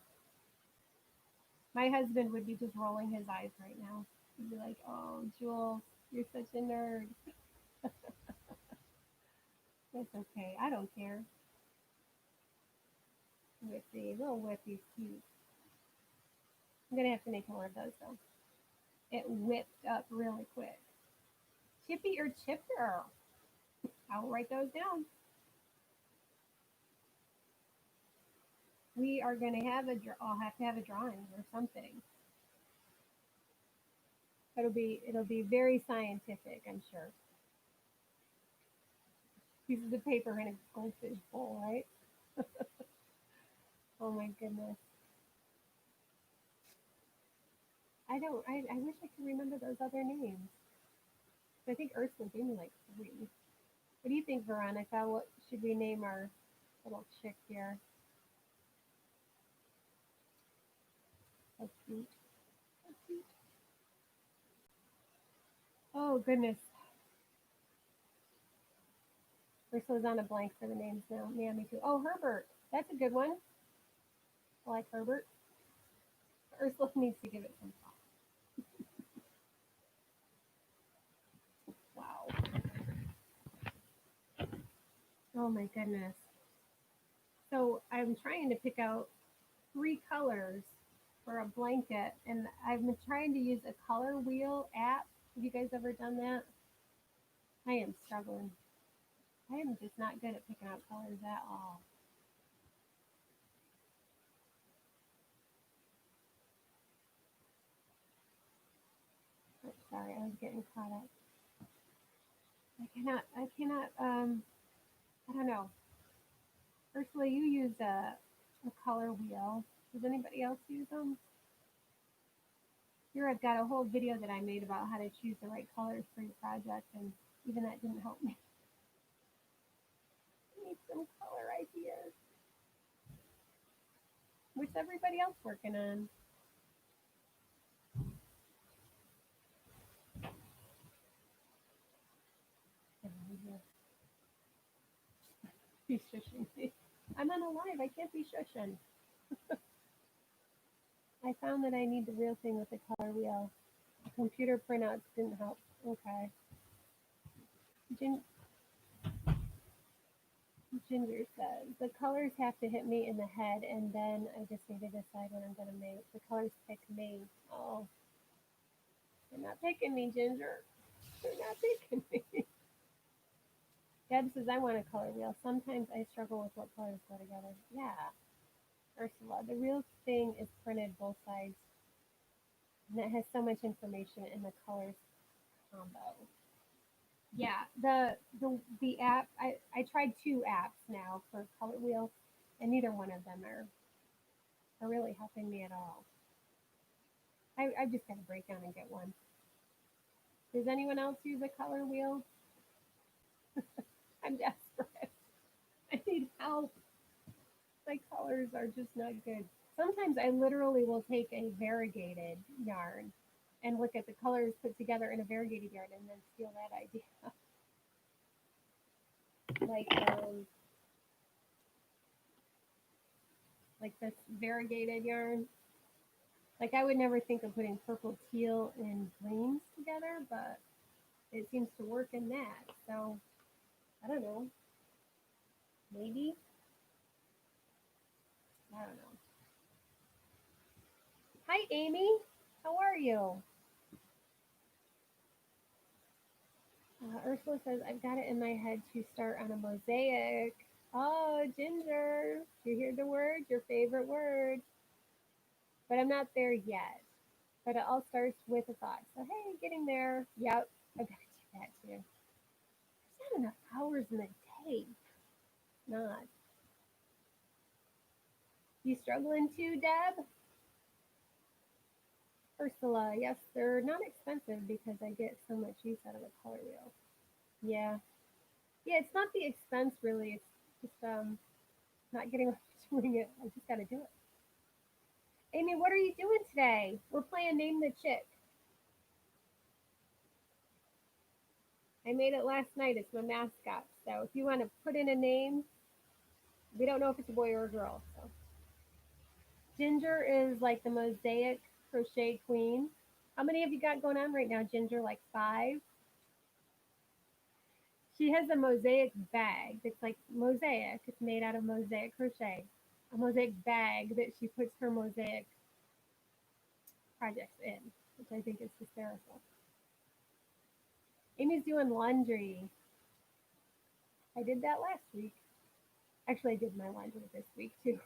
My husband would be just rolling his eyes right now. He'd be like, "Oh, Jules, you're such a nerd." That's okay. I don't care. Whippy, little Whippy's cute. I'm gonna have to make more of those though. It whipped up really quick. Chippy or Chipper? I'll write those down. We are gonna have a. I'll have to have a drawing or something. It'll be very scientific, I'm sure. Pieces of paper in a goldfish bowl, right? Oh my goodness. I wish I could remember those other names. I think Ursula gave me like 3. What do you think, Veronica? What should we name our little chick here? So cute. So cute. Oh goodness. Ursula's on a blank for the names now. Yeah, me too. Oh, Herbert. That's a good one. I like Herbert. Ursula needs to give it some thought. Wow. Oh my goodness. So I'm trying to pick out three colors for a blanket, and I've been trying to use a color wheel app. Have you guys ever done that? I am struggling. I am just not good at picking out colors at all. Oh, sorry, I was getting caught up. I don't know. Ursula, you use a color wheel. Does anybody else use them? Here I've got a whole video that I made about how to choose the right colors for your project, and even that didn't help me. I need some color ideas. What's everybody else working on? He's shushing me. I'm on a live. I can't be shushing. I found that I need the real thing with the color wheel. Computer printouts didn't help. Okay. Gin- Ginger says the colors have to hit me in the head, and then I just need to decide what I'm gonna make. The colors pick me. Oh, they're not picking me, Ginger. They're not picking me. Deb says I want a color wheel. Sometimes I struggle with what colors go together. Yeah, Ursula. The real thing is printed both sides, and it has so much information in the colors combo. Yeah, the app. I tried two apps now for color wheel, and neither one of them are really helping me at all. I just got to break down and get one. Does anyone else use a color wheel? I'm desperate. I need help. My colors are just not good. Sometimes I literally will take a variegated yarn and look at the colors put together in a variegated yarn and then steal that idea. like um, like this variegated yarn. Like I would never think of putting purple, teal, and greens together, but it seems to work in that. So I don't know. Maybe I don't know. Hi, Amy. How are you? Ursula says, I've got it in my head to start on a mosaic. Oh, Ginger. You hear the word? Your favorite word. But I'm not there yet. But it all starts with a thought. So, hey, getting there. Yep, I've got to do that too. There's not enough hours in the day. Not. You struggling too, Deb? Ursula, yes, they're not expensive because I get so much use out of the color wheel. Yeah. Yeah, it's not the expense really. It's just not getting around to doing it. I just got to do it. Amy, what are you doing today? We're playing Name the Chick. I made it last night. It's my mascot. So if you want to put in a name, we don't know if it's a boy or a girl. So Ginger is like the mosaic crochet queen. How many have you got going on right now, Ginger? Like five? She has a mosaic bag that's like mosaic. It's made out of mosaic crochet. A mosaic bag that she puts her mosaic projects in, which I think is hysterical. Amy's doing laundry. I did that last week. Actually, I did my laundry this week too.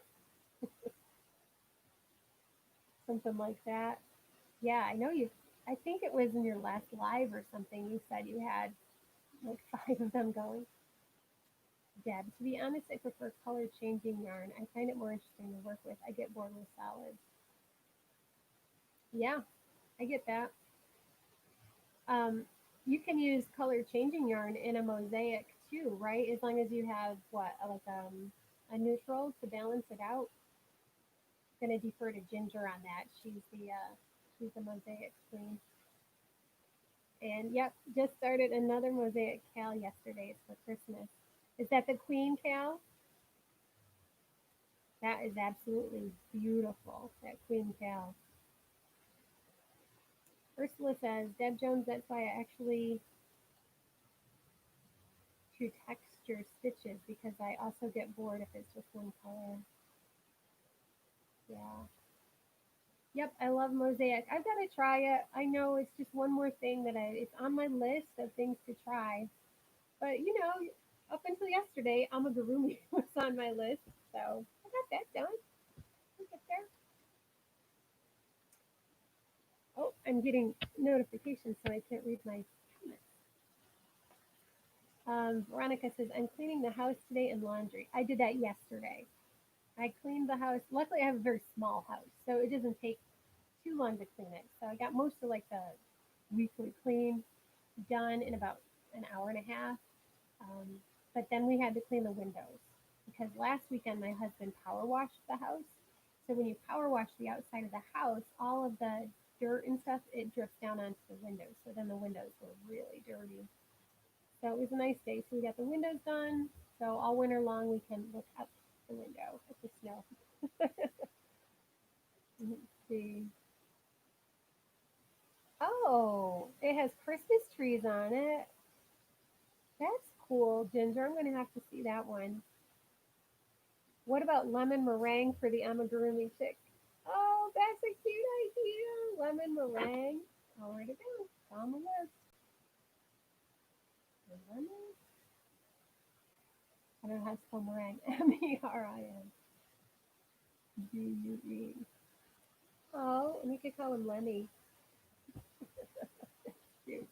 Something like that. Yeah, I know you. I think it was in your last live or something. You said you had like five of them going. Deb, to be honest, I prefer color changing yarn. I find it more interesting to work with. I get bored with solids. Yeah, I get that. Um, you can use color changing yarn in a mosaic too, right? As long as you have what, a neutral to balance it out. I'm gonna defer to Ginger on that. She's the mosaic queen. And yep, just started another mosaic cal yesterday. It's for Christmas. Is that the queen cow? That is absolutely beautiful. That queen cow. Ursula says, Deb Jones, that's why I actually to texture stitches because I also get bored if it's just one color. Yeah. Yep, I love mosaic. I've got to try it. I know it's just one more thing that it's on my list of things to try. But up until yesterday, amigurumi was on my list, so I got that done. We'll get there. Oh, I'm getting notifications, so I can't read my comments. Veronica says, I'm cleaning the house today and laundry. I did that yesterday. I cleaned the house. Luckily, I have a very small house, so it doesn't take too long to clean it. So I got most of like the weekly clean done in about an hour and a half. Um, but then we had to clean the windows because last weekend my husband power washed the house. So when you power wash the outside of the house, all of the dirt and stuff it drips down onto the windows. So then the windows were really dirty. So it was a nice day. So we got the windows done. So all winter long we can look out the window at the snow. Let's see. Oh, it has Christmas trees on it. That's cool, Ginger. I'm gonna have to see that one. What about lemon meringue for the amigurumi chick? Oh, that's a cute idea. Lemon meringue. I'll write it down. It's on the list. Lemon. I don't know how to spell meringue. Meringue. Oh, and we could call him Lemmy. Cute.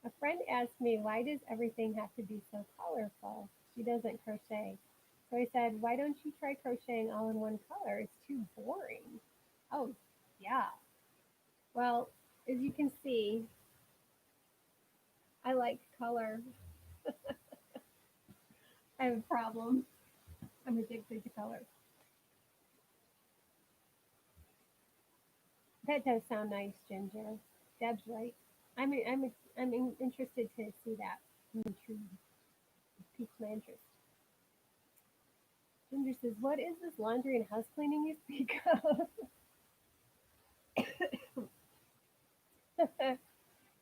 A friend asked me, why does everything have to be so colorful? She doesn't crochet. So I said, why don't you try crocheting all in one color? It's too boring. Oh, yeah. Well, as you can see, I like color. I have a problem. I'm addicted to color. That does sound nice, Ginger. Deb's right. Interested to see that. I'm intrigued. It piques my interest. Ginger says, "What is this laundry and house cleaning you speak of?"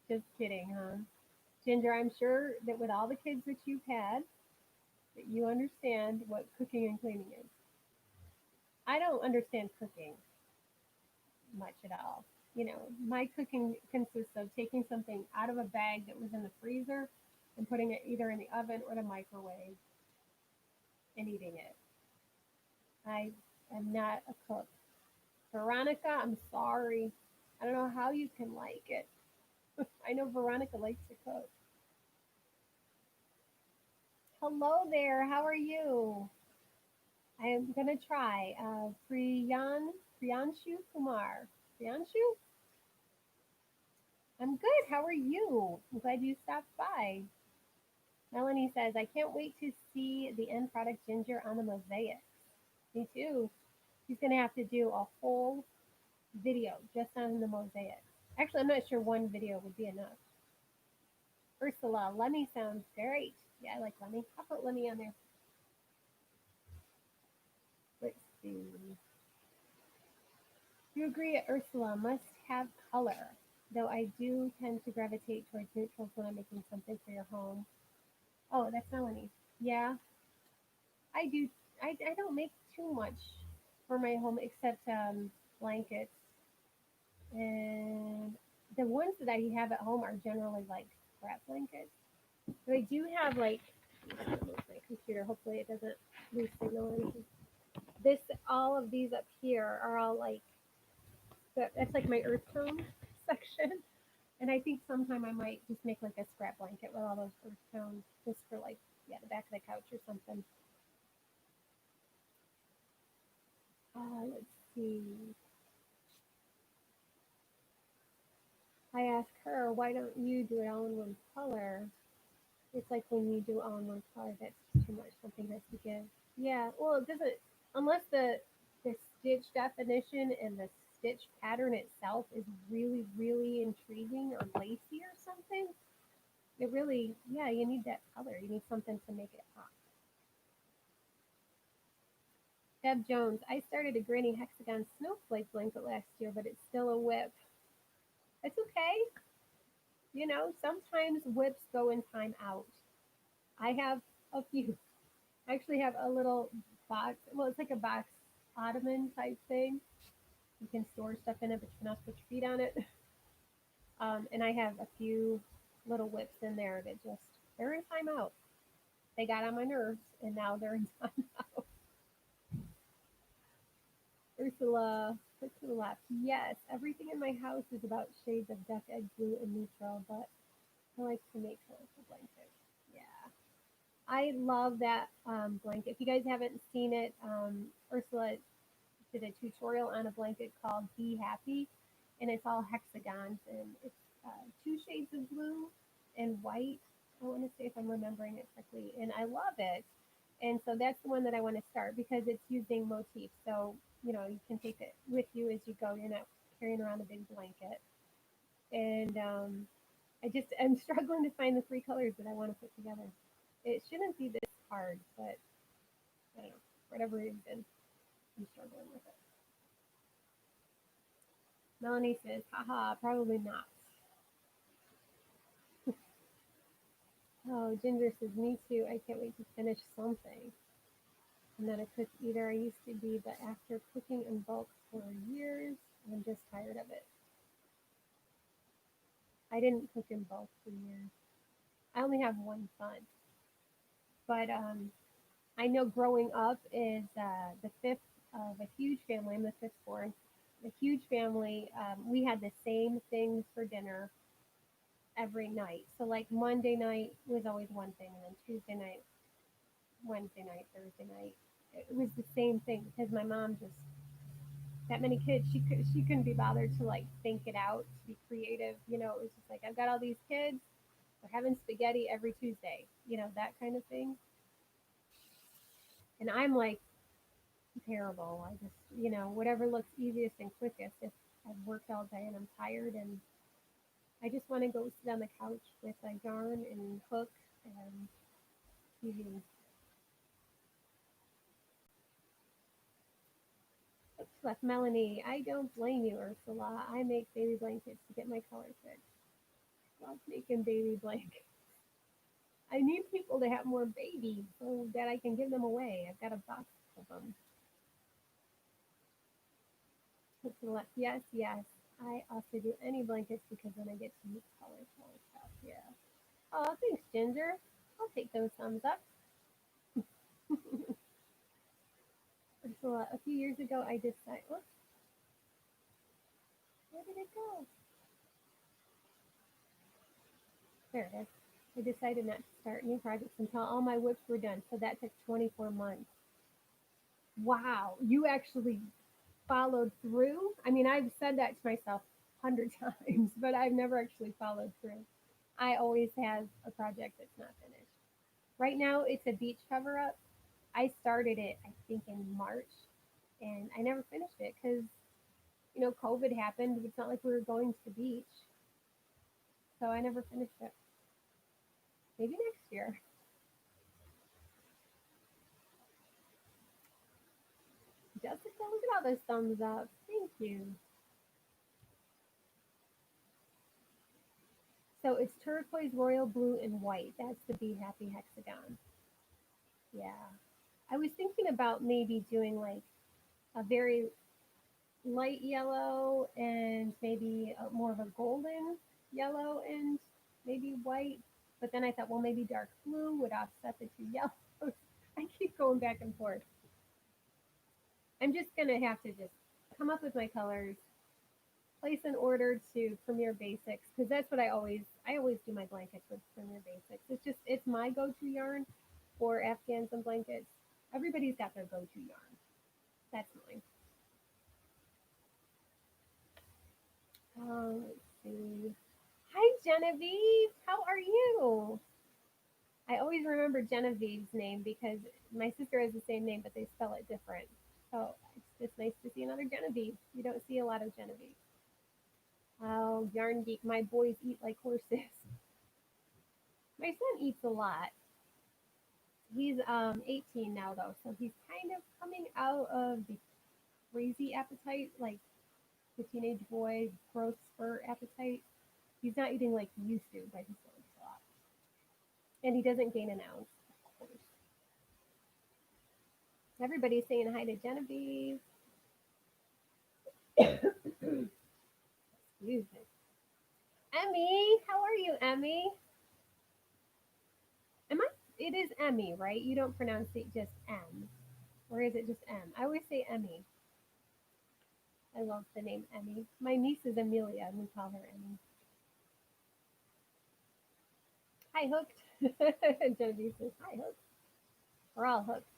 Just kidding, huh? Ginger, I'm sure that with all the kids that you've had, that you understand what cooking and cleaning is. I don't understand cooking much at all. My cooking consists of taking something out of a bag that was in the freezer and putting it either in the oven or the microwave and eating it. I am not a cook. Veronica, I'm sorry. I don't know how you can like it. I know Veronica likes to cook. Hello there. How are you? I am gonna try. Priyanshu Kumar. Priyanshu? I'm good. How are you? I'm glad you stopped by. Melanie says, I can't wait to see the end product Ginger on the mosaics. Me too. She's going to have to do a whole video just on the mosaics. Actually, I'm not sure one video would be enough. Ursula, Lemmy sounds great. Yeah, I like Lemmy. I'll put Lemmy on there. Let's see. You agree, Ursula must have color, though I do tend to gravitate towards neutrals when I'm making something for your home. Oh, that's Melanie. Yeah, I do. I don't make too much for my home except blankets, and the ones that I have at home are generally like scrap blankets. But I do have like my computer. Hopefully, it doesn't lose signal or anything. This all of these up here are all like that's like my earth tone section. And I think sometime I might just make like a scrap blanket with all those earth tones just for like the back of the couch or something. Let's see. I asked her, why don't you do it all in one color? It's like when you do all in one color, that's just too much. Something has to give. Yeah, well, it doesn't, unless the stitch definition and the stitch pattern itself is really, really intriguing or lacy or something, It really, yeah, you need that color. You need something to make it pop. Deb Jones, I started a Granny Hexagon snowflake blanket last year, but it's still a whip. It's okay. You know, sometimes whips go in time out. I have a few. I actually have a little box. Well, it's like a box ottoman type thing. You can store stuff in it, but you can also put your feet on it. And I have a few little whips in there that just, they're in time out. They got on my nerves, and now they're in time out. Ursula, quick to the left. Yes, everything in my house is about shades of duck egg blue and neutral, but I like to make colorful blankets. Yeah. I love that blanket. If you guys haven't seen it, Ursula did a tutorial on a blanket called Be Happy, and it's all hexagons, and it's two shades of blue and white. I want to say if I'm remembering it correctly, and I love it. And so that's the one that I want to start because it's using motifs. So you know you can take it with you as you go. You're not carrying around a big blanket. And I'm struggling to find the three colors that I want to put together. It shouldn't be this hard, but I don't know. For whatever reason, I'm struggling with it. Melanie says, haha, probably not. Oh, Ginger says, me too. I can't wait to finish something. I'm not a cook either. I used to be, but after cooking in bulk for years, I'm just tired of it. I didn't cook in bulk for years. I only have one son, but I know growing up is the fifth of a huge family. I'm the fifth born. A huge family. We had the same things for dinner every night. So like Monday night was always one thing, and then Tuesday night, Wednesday night, Thursday night. It was the same thing because my mom just that many kids. She couldn't be bothered to like think it out to be creative. You know, it was just like I've got all these kids. We're having spaghetti every Tuesday. You know that kind of thing. And I'm like terrible. I just whatever looks easiest and quickest. If I've worked all day and I'm tired and I just want to go sit on the couch with a yarn and hook and TV. Left Melanie, I don't blame you, Ursula. I make baby blankets to get my color fixed. Love making baby blankets. I need people to have more babies so that I can give them away. I've got a box of them. Left, yes, yes. I also do any blankets because then I get to use colorful stuff. Yeah. Oh, thanks, Ginger. I'll take those thumbs up. Ursula, a few years ago, I decided. Oops, where did it go? There it is. I decided not to start new projects until all my whips were done. So that took 24 months. Wow, you actually followed through? I mean, I've said that to myself 100 times, but I've never actually followed through. I always have a project that's not finished. Right now, it's a beach cover up. I started it, I think, in March, and I never finished it because, COVID happened. It's not like we were going to the beach, so I never finished it. Maybe next year. Jessica, look at all those thumbs up. Thank you. So it's turquoise, royal blue, and white. That's the Be Happy hexagon. Yeah. I was thinking about maybe doing like a very light yellow and maybe more of a golden yellow and maybe white. But then I thought, well, maybe dark blue would offset the two yellows. I keep going back and forth. I'm just going to have to just come up with my colors, place an order to Premier Basics because that's what I always do my blankets with Premier Basics. It's my go-to yarn for Afghans and blankets. Everybody's got their go-to yarn. That's mine. Let's see. Hi Genevieve, how are you? I always remember Genevieve's name because my sister has the same name, but they spell it different. So it's just nice to see another Genevieve. You don't see a lot of Genevieve. Oh, Yarn Geek, my boys eat like horses. My son eats a lot. He's 18 now though, so he's kind of coming out of the crazy appetite, like the teenage boy growth spurt appetite. He's not eating like he used to, but he still eats a lot. And he doesn't gain an ounce, of course. Everybody's saying hi to Genevieve. Excuse me. Emmy, how are you, Emmy? Am I? It is Emmy, right? You don't pronounce it just M, or is it just M? I always say Emmy. I love the name Emmy. My niece is Amelia, and we call her Emmy. Hi, Hooked. Genevieve says, hi, Hooked. We're all hooked.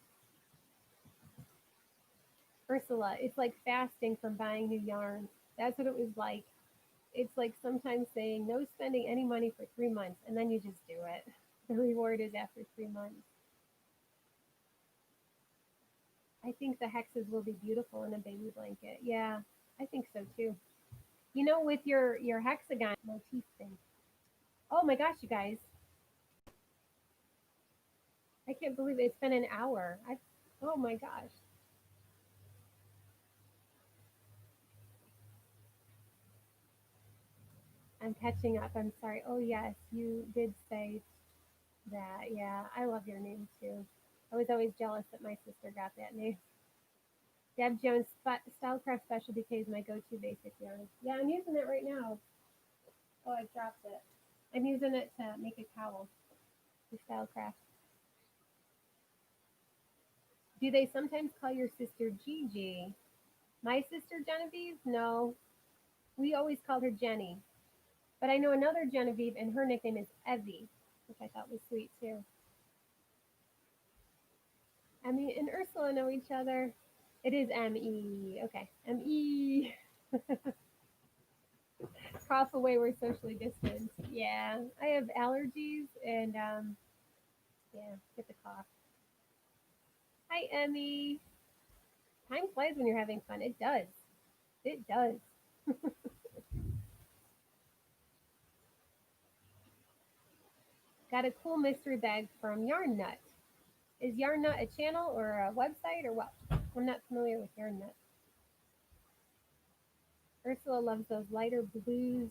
Ursula, it's like fasting from buying new yarn. That's what it was like. It's like sometimes saying no spending any money for 3 months, and then you just do it. The reward is after 3 months. I think the hexes will be beautiful in a baby blanket. Yeah, I think so too. You know, with your hexagon motif thing. Oh my gosh, you guys! I can't believe it's been an hour. I Oh my gosh. I'm catching up. I'm sorry. Oh yes, you did say that. Yeah, I love your name too. I was always jealous that my sister got that name. Deb Jones Stylecraft Specialty K is my go-to basic yarn. Yeah, I'm using it right now. Oh, I dropped it. I'm using it to make a cowl for Stylecraft. Do they sometimes call your sister Gigi? My sister Genevieve? No, we always called her Jenny. But I know another Genevieve, and her nickname is Evie, which I thought was sweet too. Emmy and Ursula know each other. It is M-E. Okay, M-E. Cough away, we're socially distanced. Yeah, I have allergies and yeah, get the cough. Hi, Emmy. Time flies when you're having fun. It does. It does. Got a cool mystery bag from Yarn Nut. Is Yarn Nut a channel or a website or what? I'm not familiar with Yarn Nut. Ursula loves those lighter blues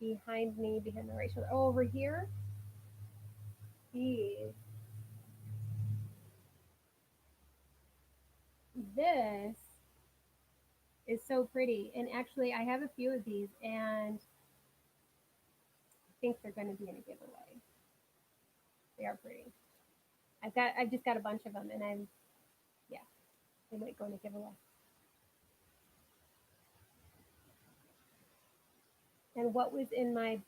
behind me, behind the right shoulder. Oh, over here? These. This is so pretty. And actually, I have a few of these, and I think they're going to be in a giveaway. They are pretty. I've just got a bunch of them, and yeah, they might go in a giveaway. And what was in my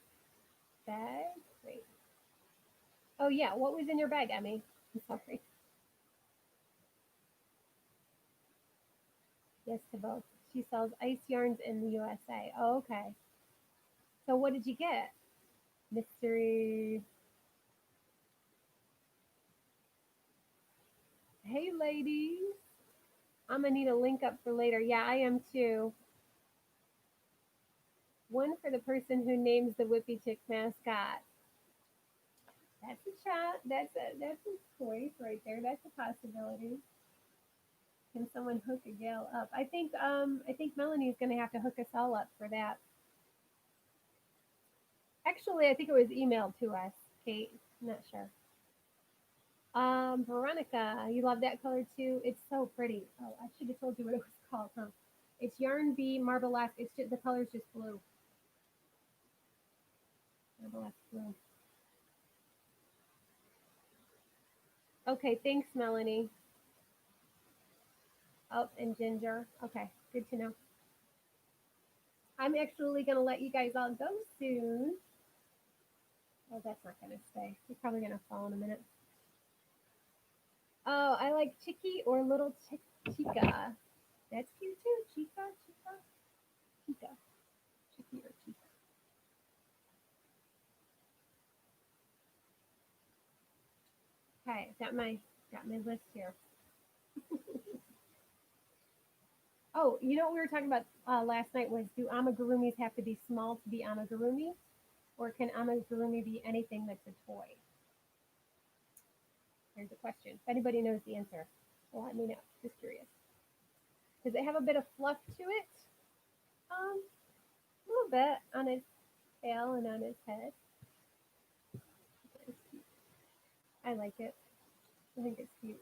bag? Wait. Oh yeah, what was in your bag, Emmy? I'm sorry. Yes to both. She sells ice yarns in the USA. Oh, okay. So what did you get? Mystery. Hey, ladies. I'm gonna need a link up for later. Yeah, I am too. One for the person who names the Whippy Chick mascot. That's a chat. That's a choice right there. That's a possibility. Can someone hook a gal up? I think Melanie's gonna have to hook us all up for that. Actually, I think it was emailed to us, Kate. I'm not sure. Veronica, you love that color too. It's so pretty. Oh, I should have told you what it was called, huh? It's Yarn Bee Marblesque. It's just the color's just blue. Marblesque blue. Okay, thanks, Melanie. Oh, and Ginger. Okay, good to know. I'm actually gonna let you guys all go soon. Oh, that's not gonna stay. He's probably gonna fall in a minute. Oh, I like Chicky or Little Chica. That's cute too. Chica, Chica, Chica. Chicky or Chica. Okay, got my list here. Oh, you know what we were talking about last night was do amigurumis have to be small to be amigurumi? Or can amigurumi be anything that's a toy? Here's a question. If anybody knows the answer, well, let me know. Just curious. Does it have a bit of fluff to it? A little bit on his tail and on his head. I like it. I think it's cute.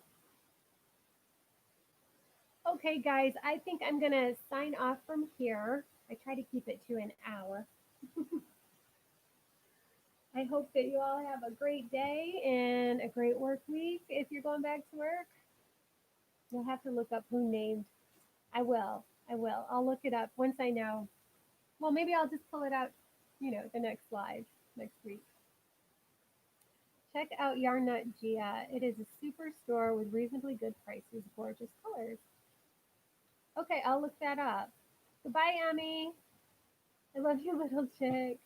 Okay, guys, I think I'm going to sign off from here. I try to keep it to an hour. I hope that you all have a great day and a great work week. If you're going back to work, you'll have to look up who named. I will. I will. I'll look it up once I know. Well, maybe I'll just pull it out, the next live next week. Check out Yarn Nut Gia. It is a super store with reasonably good prices, gorgeous colors. Okay, I'll look that up. Goodbye, Ami. I love you, little chick.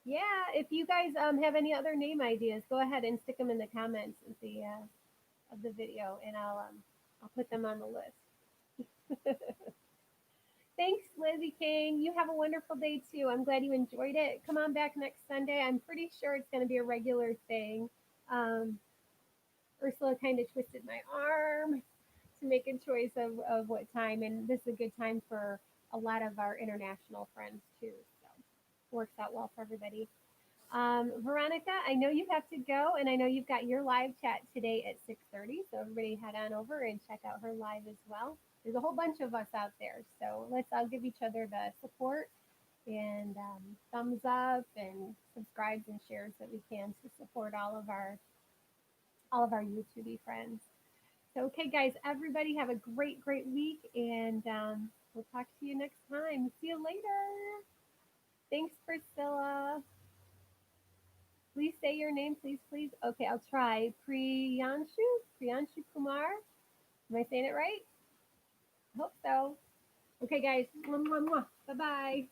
Yeah, if you guys have any other name ideas, go ahead and stick them in the comments of the video, and I'll put them on the list. Thanks, Lizzie King. You have a wonderful day too. I'm glad you enjoyed it. Come on back next Sunday. I'm pretty sure it's going to be a regular thing. Um, Ursula kind of twisted my arm to make a choice of what time, and this is a good time for a lot of our international friends too. So works out well for everybody. Veronica, I know you have to go, and I know you've got your live chat today at 6:30. So everybody head on over and check out her live as well. There's a whole bunch of us out there, so let's all give each other the support and thumbs up and subscribes and shares that we can to support all of our YouTube friends. So okay, guys, everybody have a great week, and we'll talk to you next time. See you later. Thanks, Priscilla. Please say your name, please. Okay, I'll try. Priyanshu Kumar. Am I saying it right? Hope so. Okay, guys. Bye bye.